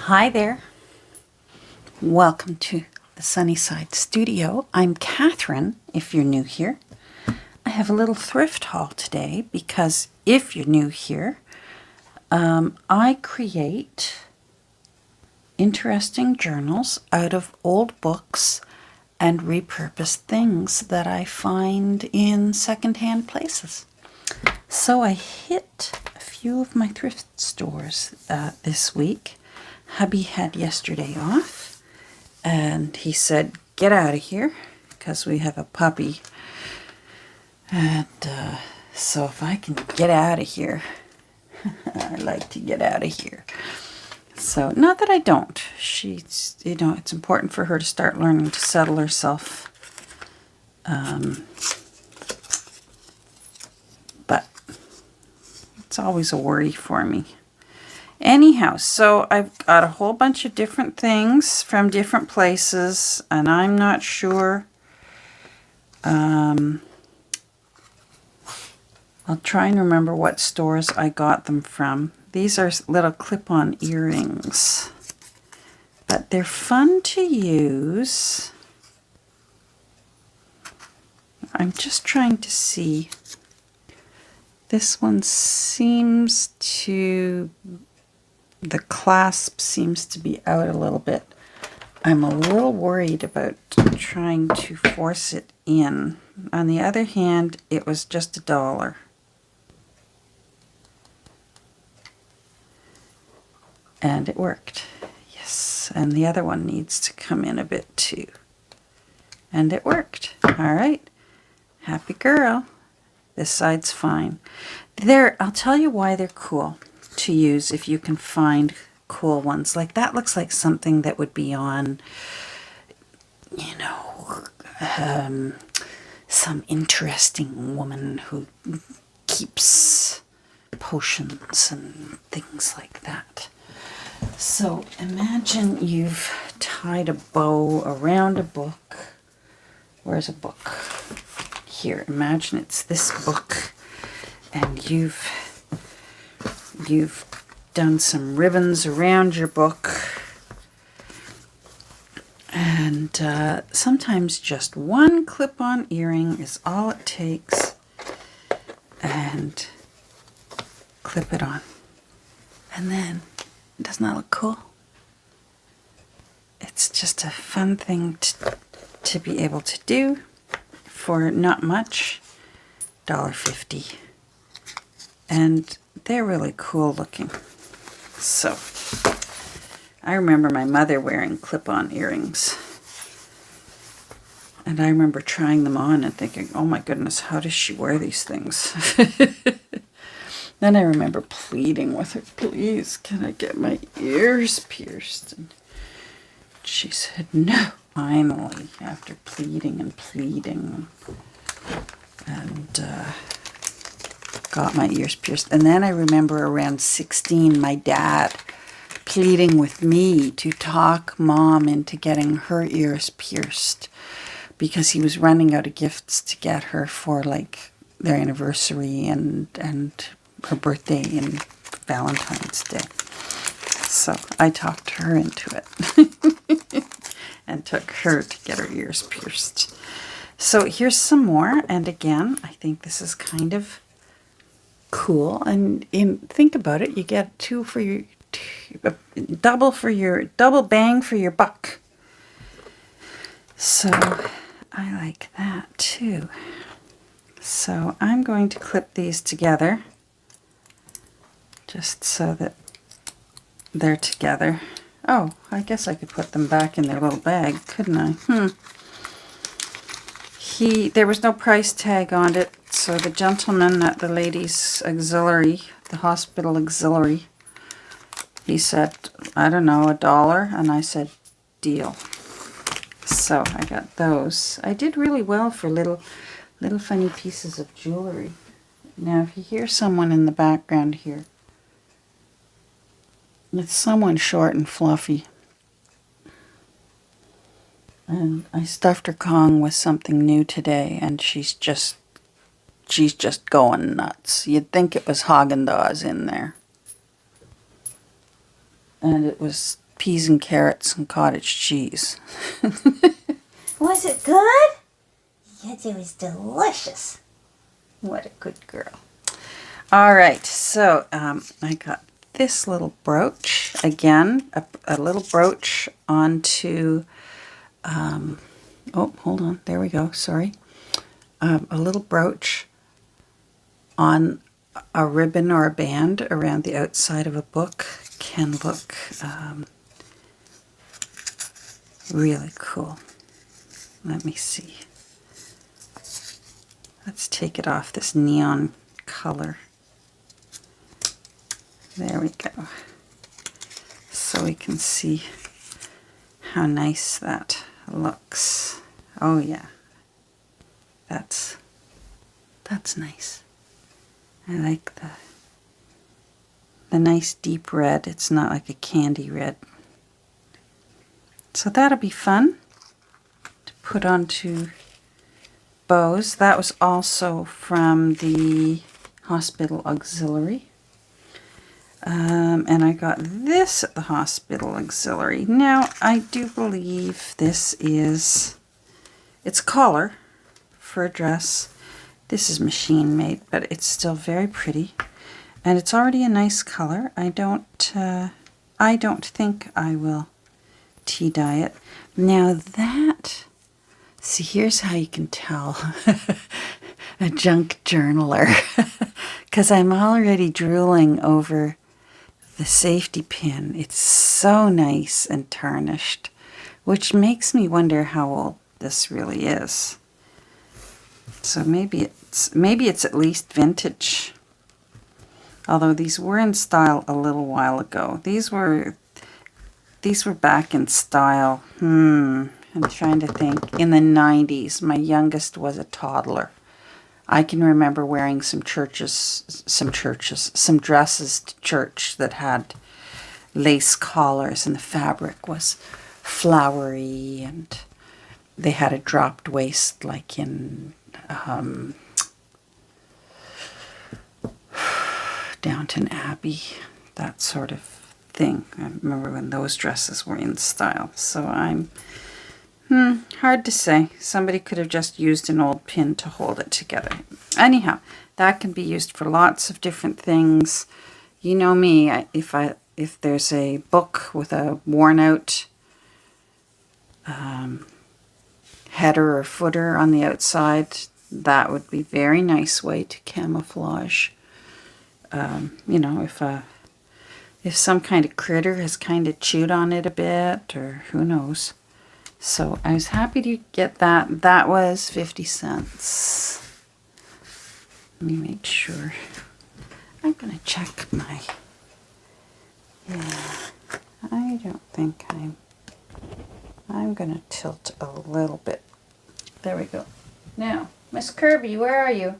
Hi there. Welcome to the Sunnyside Studio. I'm Catherine, if you're new here. I have a little thrift haul today because if you're new here, I create interesting journals out of old books and repurpose things that I find in secondhand places. So I hit a few of my thrift stores this week. Hubby had yesterday off, and he said, get out of here, because we have a puppy. And so if I can get out of here, I like to get out of here. So, not that I don't. She's, it's important for her to start learning to settle herself. But it's always a worry for me. Anyhow, so I've got a whole bunch of different things from different places, and I'm not sure. I'll try and remember what stores I got them from. These are little clip-on earrings, but they're fun to use. I'm just trying to see. This one seems to... the clasp seems to be out a little bit. I'm a little worried about trying to force it in. On the other hand, it was just $1. And it worked. Yes. And the other one needs to come in a bit too. And it worked. All right. Happy girl. This side's fine. I'll tell you why they're cool to use if you can find cool ones. Like that looks like something that would be on, some interesting woman who keeps potions and things like that. So imagine you've tied a bow around a book. Where's a book? Here, imagine it's this book, and you've done some ribbons around your book, and sometimes just one clip-on earring is all it takes, and clip it on. And then, doesn't that look cool? It's just a fun thing to be able to do for not much, $1.50. And they're really cool looking. So, I remember my mother wearing clip-on earrings. And I remember trying them on and thinking, oh my goodness, how does she wear these things? Then I remember pleading with her, please, can I get my ears pierced? And she said no. Finally, after pleading and pleading, and got my ears pierced. And then I remember around 16, my dad pleading with me to talk Mom into getting her ears pierced because he was running out of gifts to get her for like their anniversary and her birthday and Valentine's Day. So I talked her into it and took her to get her ears pierced. So here's some more, and again, I think this is kind of cool. And think about it, you get double bang for your buck. So I like that too. So I'm going to clip these together just so that they're together. Oh, I guess I could put them back in their little bag, couldn't I? There was no price tag on it, so the gentleman at the ladies' auxiliary, the hospital auxiliary, he said, I don't know, $1, and I said, deal. So I got those. I did really well for little funny pieces of jewelry. Now, if you hear someone in the background here, it's someone short and fluffy. And I stuffed her Kong with something new today, and she's just going nuts. You'd think it was Haagen-Dazs in there. And it was peas and carrots and cottage cheese. Was it good? Yes, it was delicious. What a good girl. All right, so I got this little brooch. Again, a little brooch onto, oh, hold on. There we go. Sorry. A little brooch on a ribbon or a band around the outside of a book can look really cool. Let me see. Let's take it off this neon color. There we go. So we can see how nice that looks. Oh yeah. That's nice. I like the nice deep red. It's not like a candy red. So that'll be fun to put onto bows. That was also from the Hospital Auxiliary. And I got this at the Hospital Auxiliary. Now, I do believe this is, it's a collar for a dress. This is machine made, but it's still very pretty. And it's already a nice color. I don't think I will tea dye it. Now that, see, here's how you can tell a junk journaler. Because I'm already drooling over the safety pin. It's so nice and tarnished, which makes me wonder how old this really is. So maybe it's at least vintage. Although these were in style a little while ago. These were back in style. I'm trying to think. In the 90s, my youngest was a toddler. I can remember wearing some dresses to church that had lace collars, and the fabric was flowery, and they had a dropped waist like in Downton Abbey, that sort of thing. I remember when those dresses were in style. So I'm hard to say. Somebody could have just used an old pin to hold it together. Anyhow, that can be used for lots of different things. You know me, if there's a book with a worn out header or footer on the outside, that would be a very nice way to camouflage. You know, if some kind of critter has kind of chewed on it a bit, or who knows. So I was happy to get that. That was 50 cents. Let me make sure. I'm going to check my... Yeah, I don't think I'm going to tilt a little bit. There we go. Now, Miss Kirby, where are you?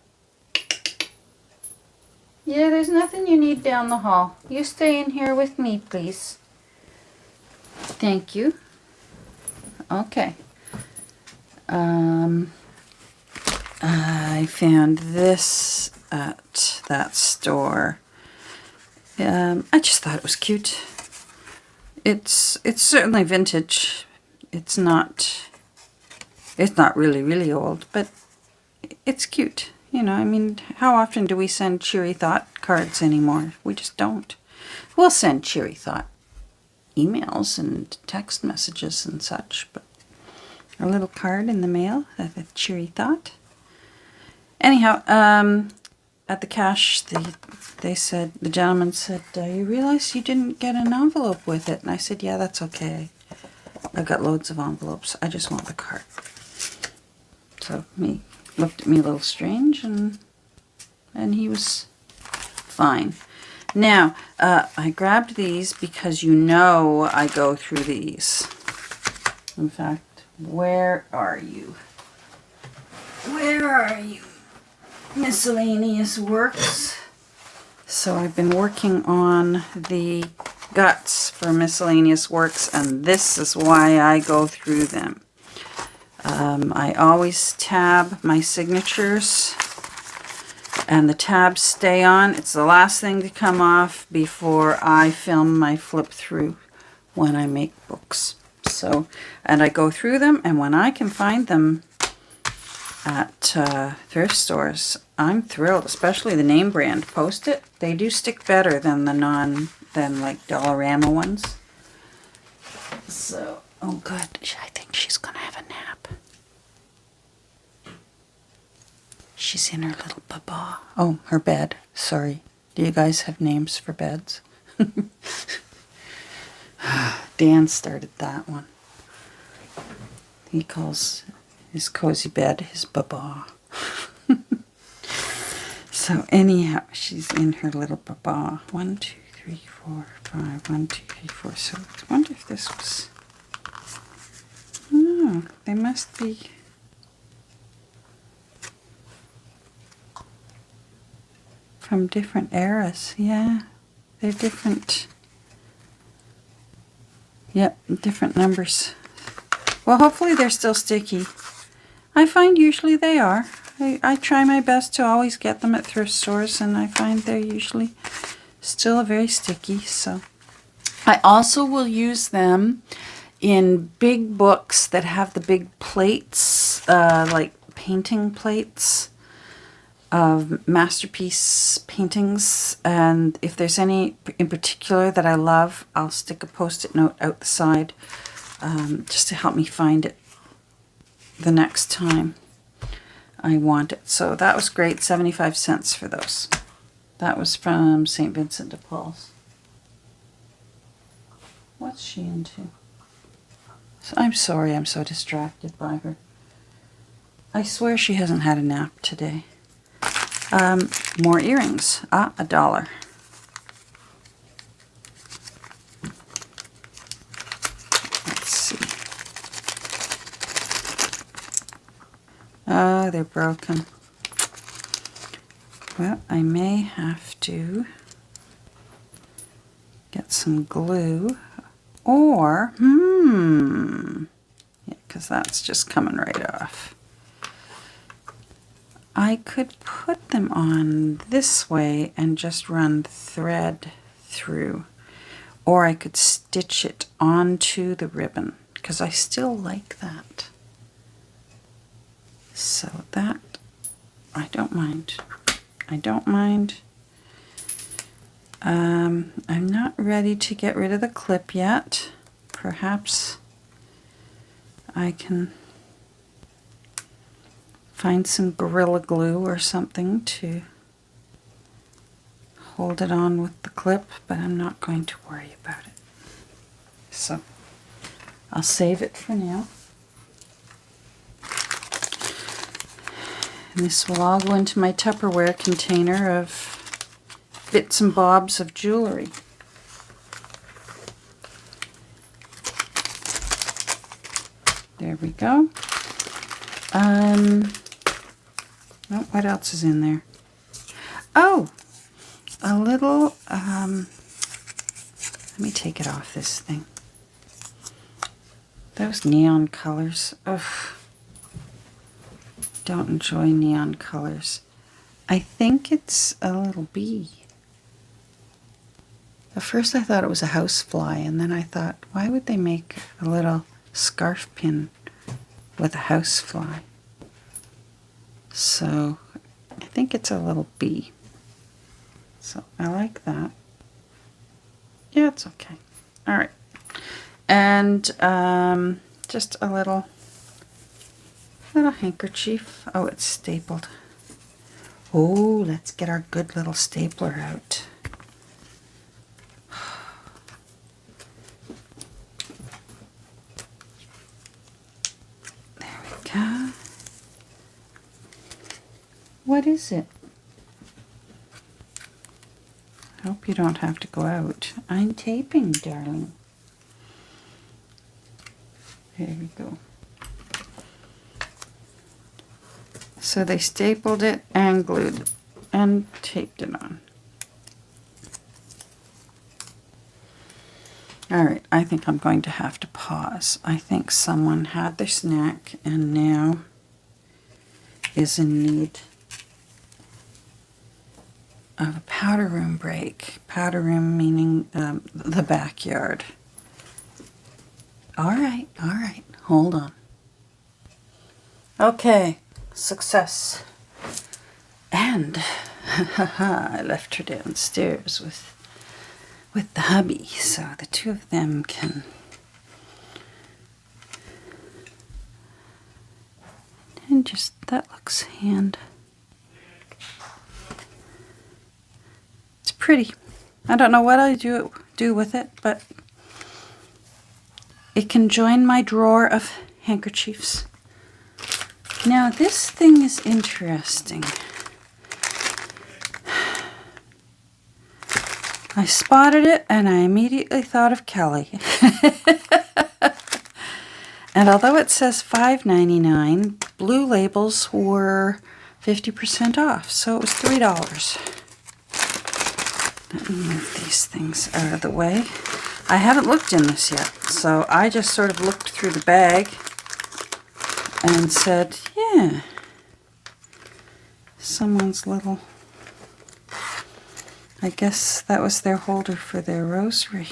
Yeah, there's nothing you need down the hall. You stay in here with me, please. Thank you. Okay. I found this at that store. I just thought it was cute. It's certainly vintage. It's not really old, but it's cute. You know, I mean, how often do we send Cheery Thought cards anymore? We just don't. We'll send Cheery Thought emails and text messages and such, but a little card in the mail, a Cheery Thought. Anyhow, at the cash, the gentleman said, you realize you didn't get an envelope with it? And I said, yeah, that's okay. I've got loads of envelopes. I just want the card. So he looked at me a little strange, and he was fine. Now, I grabbed these because you know I go through these. In fact, where are you? Where are you? Miscellaneous works. So I've been working on the guts for miscellaneous works, and this is why I go through them. I always tab my signatures, and the tabs stay on. It's the last thing to come off before I film my flip through when I make books. So, and I go through them, and when I can find them at thrift stores, I'm thrilled, especially the name brand Post-it. They do stick better than the than like Dollarama ones. So, oh good, I think she's gonna have a nap. She's in her little baba. Oh, her bed, sorry. Do you guys have names for beds? Dan started that one. He calls his cozy bed his baba. So anyhow, she's in her little baba. 1, 2, 3, 4, 5. 1, 2, 3, 4. So I wonder if this was. No, they must be. From different eras. Yeah, they're different. Yep, different numbers. Well, hopefully they're still sticky. I find usually they are. I try my best to always get them at thrift stores, and I find they're usually still very sticky. So I also will use them in big books that have the big plates, like painting plates of masterpiece paintings. And if there's any in particular that I love, I'll stick a Post-it note out the side just to help me find it the next time I want it. So that was great, 75 cents for those. That was from St. Vincent de Paul's. What's she into? So I'm sorry, I'm so distracted by her. I swear she hasn't had a nap today. More earrings. $1. Let's see. Oh, they're broken. Well, I may have to get some glue, or, yeah, because that's just coming right off. I could put them on this way and just run thread through, or I could stitch it onto the ribbon, because I still like that. So that, I don't mind. I don't mind. I'm not ready to get rid of the clip yet. Perhaps I can find some Gorilla Glue or something to hold it on with the clip, but I'm not going to worry about it. So I'll save it for now. And this will all go into my Tupperware container of bits and bobs of jewelry. There we go. Oh, what else is in there? Oh, a little, let me take it off this thing. Those neon colors, ugh. Don't enjoy neon colors. I think it's a little bee. At first I thought it was a housefly, and then I thought, why would they make a little scarf pin with a housefly? So I think it's a little bee. So I like that. Yeah, it's okay. All right. And just a little handkerchief. Oh, it's stapled. Oh, let's get our good little stapler out. There we go. What is it? I hope you don't have to go out. I'm taping, darling. There we go. So they stapled it and glued it and taped it on. All right, I think I'm going to have to pause. I think someone had their snack and now is in need of a powder room break. Powder room meaning the backyard. All right. Hold on. Okay, success. And I left her downstairs with the hubby, so the two of them can. And just that looks hand. It's pretty. I don't know what I do with it, but it can join my drawer of handkerchiefs. Now this thing is interesting. I spotted it and I immediately thought of Kelly. And although it says $5.99, blue labels were 50% off, so it was $3. Let me move these things out of the way. I haven't looked in this yet, so I just sort of looked through the bag and said, yeah, someone's little, I guess that was their holder for their rosary.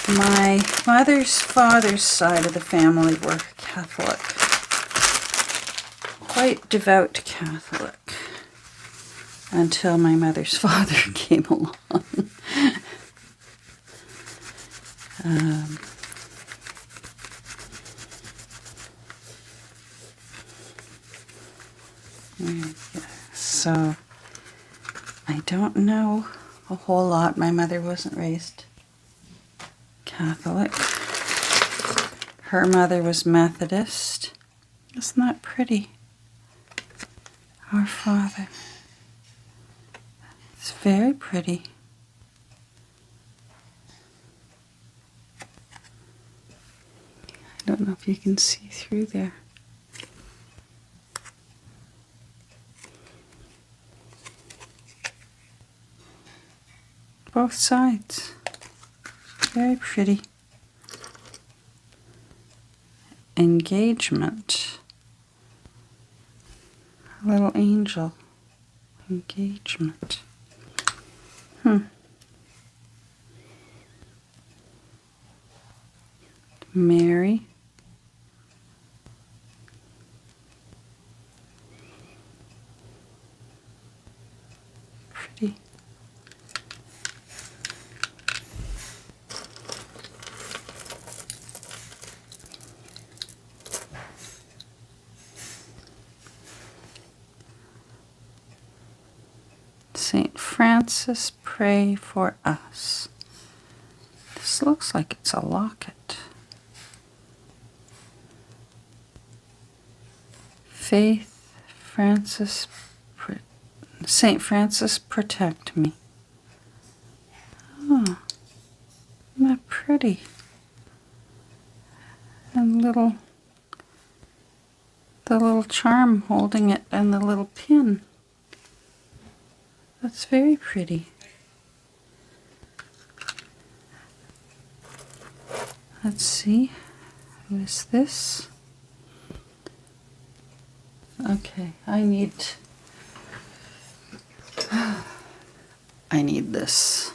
My mother's father's side of the family were Catholic, quite devout Catholic, until my mother's father came along. So I don't know a whole lot. My mother wasn't raised Catholic. Her mother was Methodist. Isn't that pretty? Our Father. It's very pretty. I don't know if you can see through there. Both sides. Very pretty. Engagement. A little angel. Engagement. Mary. Pretty. Saint Francis, pray for us. This looks like it's a locket. Faith, Francis, Saint Francis, protect me. Oh, isn't that pretty? And the little charm holding it and the little pin. That's very pretty. Let's see. Who is this? Okay, I need this.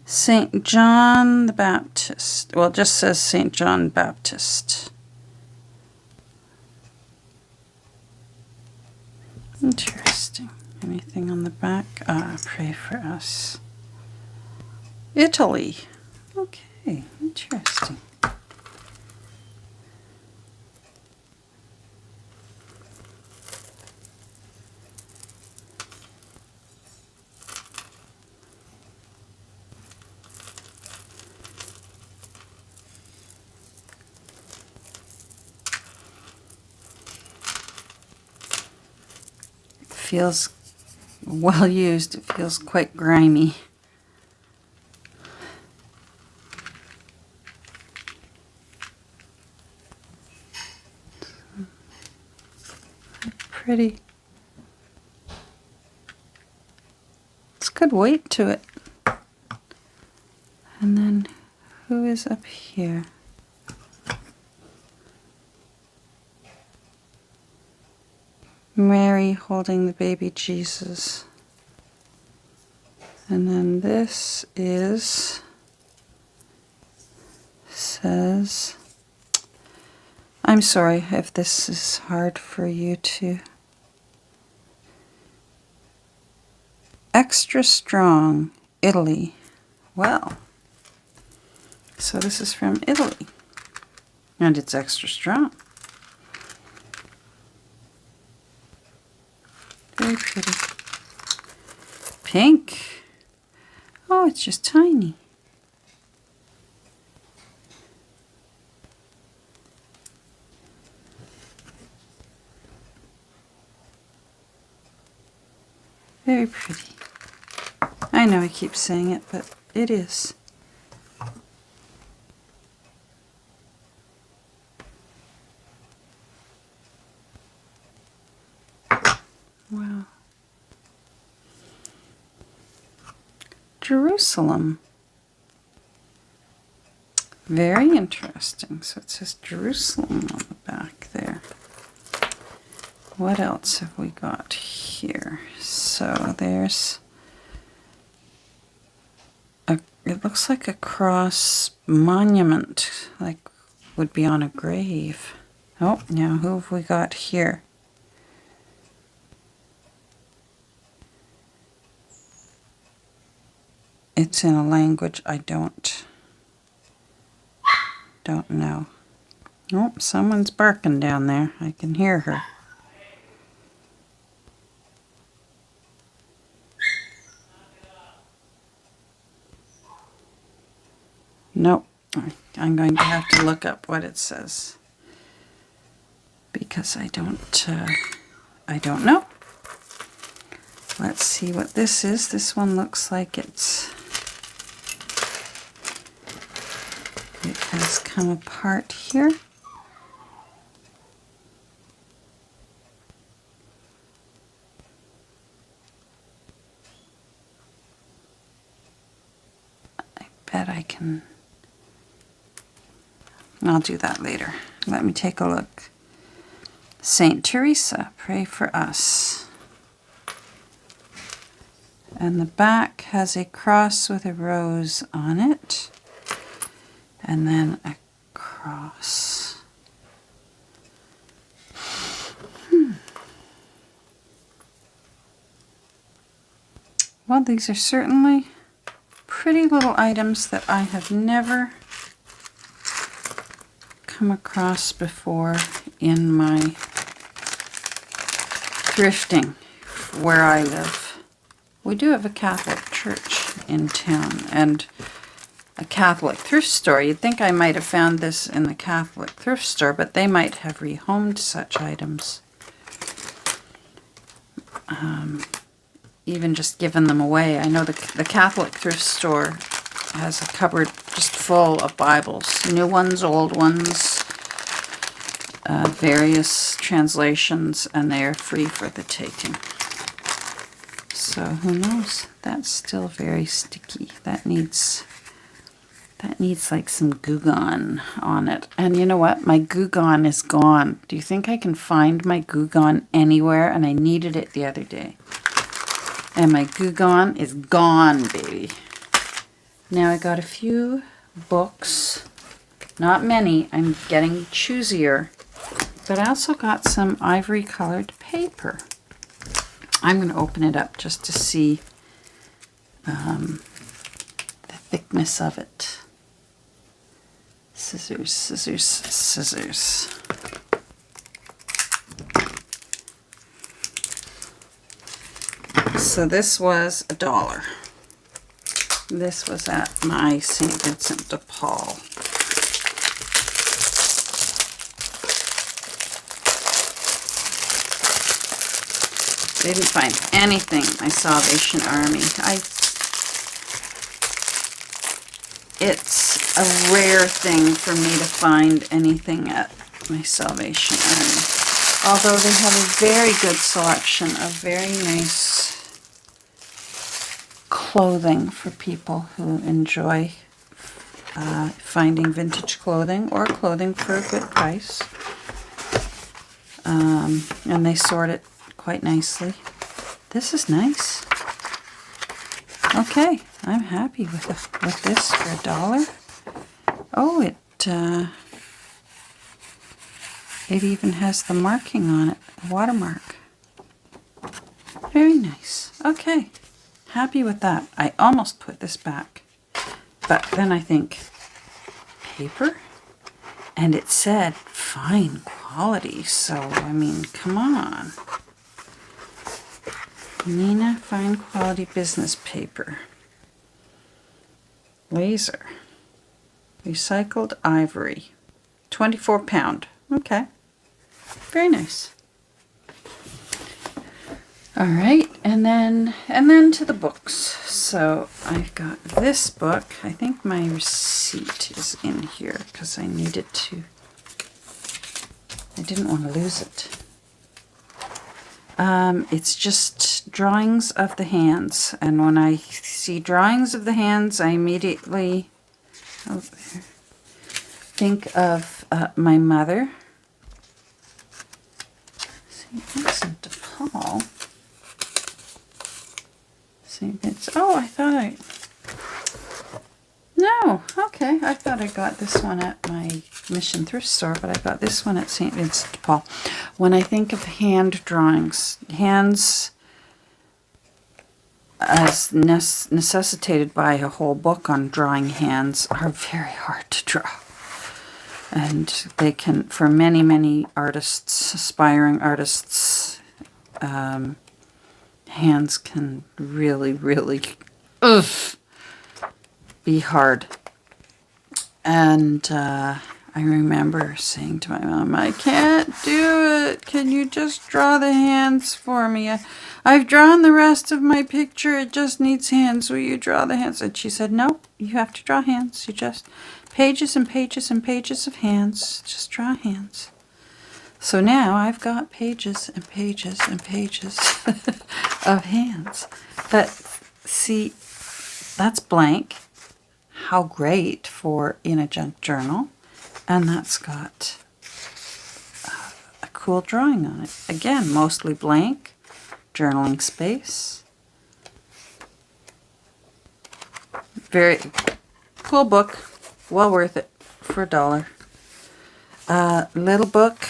St. John the Baptist. Well, it just says St. John Baptist. Interesting. Anything on the back? Pray for us. Italy. Okay, interesting. Feels well used. It feels quite grimy. Pretty. It's good weight to it. And then who is up here? Mary holding the baby Jesus. And then this says, I'm sorry if this is hard for you to. Extra strong, Italy. Well, so this is from Italy. And it's extra strong. Very pretty. Pink. Oh, it's just tiny. Very pretty. I know I keep saying it, but it is. Wow. Jerusalem. Very interesting. So it says Jerusalem on the back there. What else have we got here? So there's it looks like a cross monument, like would be on a grave. Oh, now who have we got here? It's in a language I don't know. Oh, someone's barking down there. I can hear her. Nope. I'm going to have to look up what it says because I don't know. Let's see what this is. This one looks like it has come apart here. I bet I can. I'll do that later. Let me take a look. Saint Teresa, pray for us. And the back has a cross with a rose on it. And then a cross. Well, these are certainly pretty little items that I have never come across before in my thrifting where I live. We do have a Catholic church in town and a Catholic thrift store. You'd think I might have found this in the Catholic thrift store, but they might have rehomed such items. Even just given them away. I know the Catholic thrift store has a cupboard just full of Bibles. New ones, old ones, various translations, and they are free for the taking. So who knows? That's still very sticky. That needs like some Goo Gone on it. And you know what? My Goo Gone is gone. Do you think I can find my Goo Gone anywhere? And I needed it the other day. And my Goo Gone is gone, baby. Now I got a few books. Not many. I'm getting choosier. But I also got some ivory colored paper. I'm going to open it up just to see the thickness of it. Scissors, scissors, scissors. So this was $1. This was at my St. Vincent de Paul. Didn't find anything my Salvation Army. It's a rare thing for me to find anything at my Salvation Army. Although they have a very good selection of very nice clothing for people who enjoy finding vintage clothing or clothing for a good price. And they sort it quite nicely. This is nice. Okay, I'm happy with this for $1. Oh, it even has the marking on it, a watermark. Very nice. Okay, happy with that. I almost put this back, but then I think, paper? And it said fine quality, so I mean, come on. Nina Fine Quality Business Paper. Laser. Recycled ivory. 24 pound. Okay. Very nice. All right, and then to the books. So I've got this book. I think my receipt is in here because I needed to. I didn't want to lose it. It's just drawings of the hands, and when I see drawings of the hands, I immediately think of my mother. St. Vincent de Paul. St. Vincent. Oh, I thought I. No, okay. I thought I got this one at my Mission Thrift store, but I got this one at St. Vincent de Paul. When I think of hand drawings, hands as necessitated by a whole book on drawing hands are very hard to draw. And they can, for many, many artists, aspiring artists, hands can really, really be hard. And I remember saying to my mom, I can't do it. Can you just draw the hands for me? I've drawn the rest of my picture. It just needs hands. Will you draw the hands? And she said, no, you have to draw hands. You just, pages and pages and pages of hands. Just draw hands. So now I've got pages and pages and pages of hands. But see, that's blank. How great for in a junk journal. And that's got a cool drawing on it. Again, mostly blank. Journaling space. Very cool book. Well worth it for $1. Little book.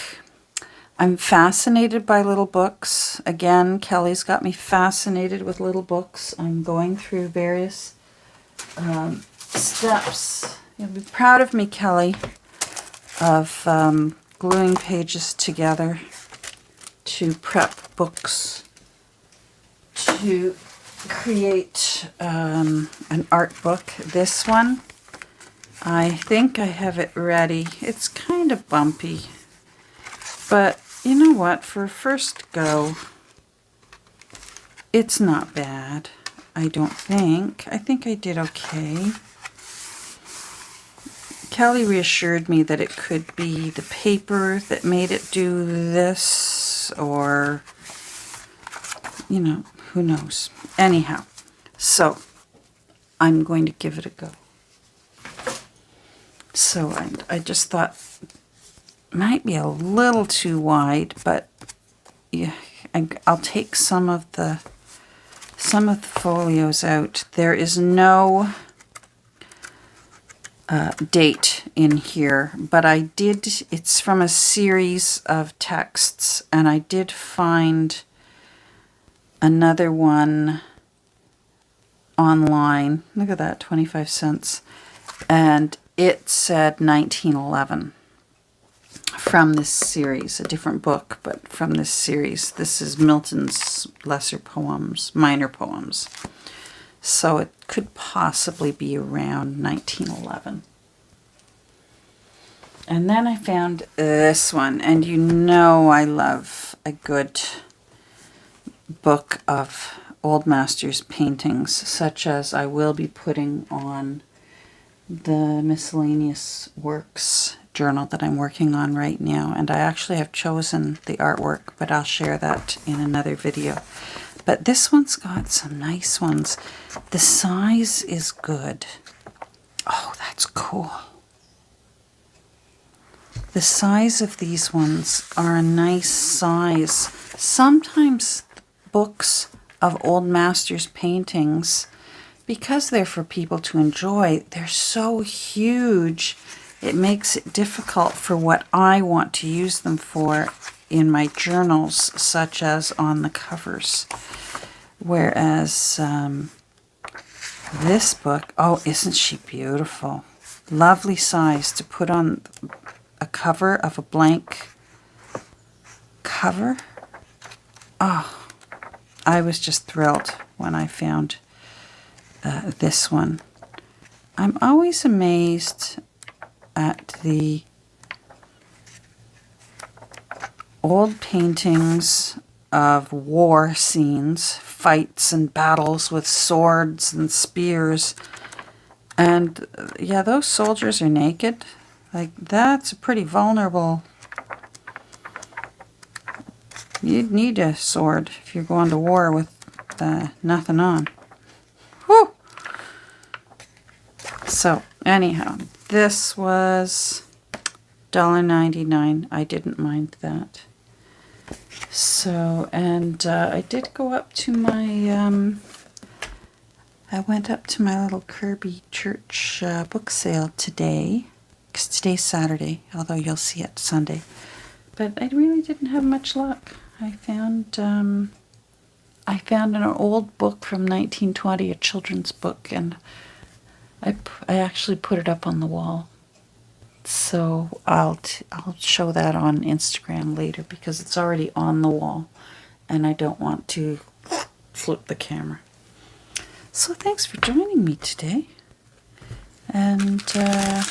I'm fascinated by little books. Again, Kelly's got me fascinated with little books. I'm going through various steps. You'll be proud of me, Kelly, of gluing pages together to prep books to create an art book. This one, I think I have it ready. It's kind of bumpy, but you know what? For a first go, it's not bad. I don't think. I think I did okay. Kelly reassured me that it could be the paper that made it do this, or, you know, who knows. Anyhow, so I'm going to give it a go. So I just thought it might be a little too wide, but yeah, I'll take some of the folios out. There is no date in here, but I did, it's from a series of texts, and I did find another one online. Look at that, 25 cents. And it said 1911 from this series, a different book, but from this series. This is Milton's lesser poems, minor poems. So it could possibly be around 1911. And then I found this one, and you know I love a good book of Old Masters paintings, such as I will be putting on the miscellaneous works journal that I'm working on right now. And I actually have chosen the artwork, but I'll share that in another video. But this one's got some nice ones. The size is good. Oh, that's cool. The size of these ones are a nice size. Sometimes books of Old Masters paintings because they're for people to enjoy, they're so huge. It makes it difficult for what I want to use them for in my journals, such as on the covers. Whereas this book, oh, isn't she beautiful? Lovely size to put on a cover of a blank cover. Oh, I was just thrilled when I found this one. I'm always amazed at the old paintings of war scenes, fights and battles with swords and spears. And yeah, those soldiers are naked. Like, that's a pretty vulnerable. You'd need a sword if you're going to war with nothing on. Whew! So, anyhow, this was $1.99. I didn't mind that. So, and I did go up to my, I went up to my little Kirby Church book sale today, because today's Saturday, although you'll see it Sunday. But I really didn't have much luck. I found an old book from 1920, a children's book, and I actually put it up on the wall. So I'll show that on Instagram later because it's already on the wall and I don't want to flip the camera. So thanks for joining me today. And I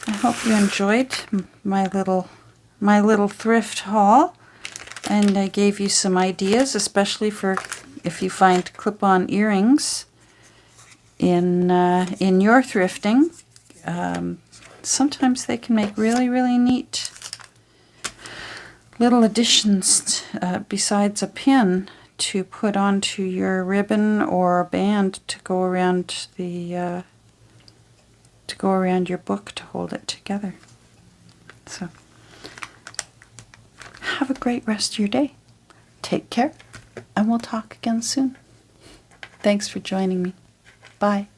hope you enjoyed my little thrift haul, and I gave you some ideas, especially for if you find clip-on earrings in your thrifting. Sometimes they can make really, really neat little additions besides a pin to put onto your ribbon or a band to go around your book to hold it together. So have a great rest of your day. Take care, and we'll talk again soon. Thanks for joining me. Bye.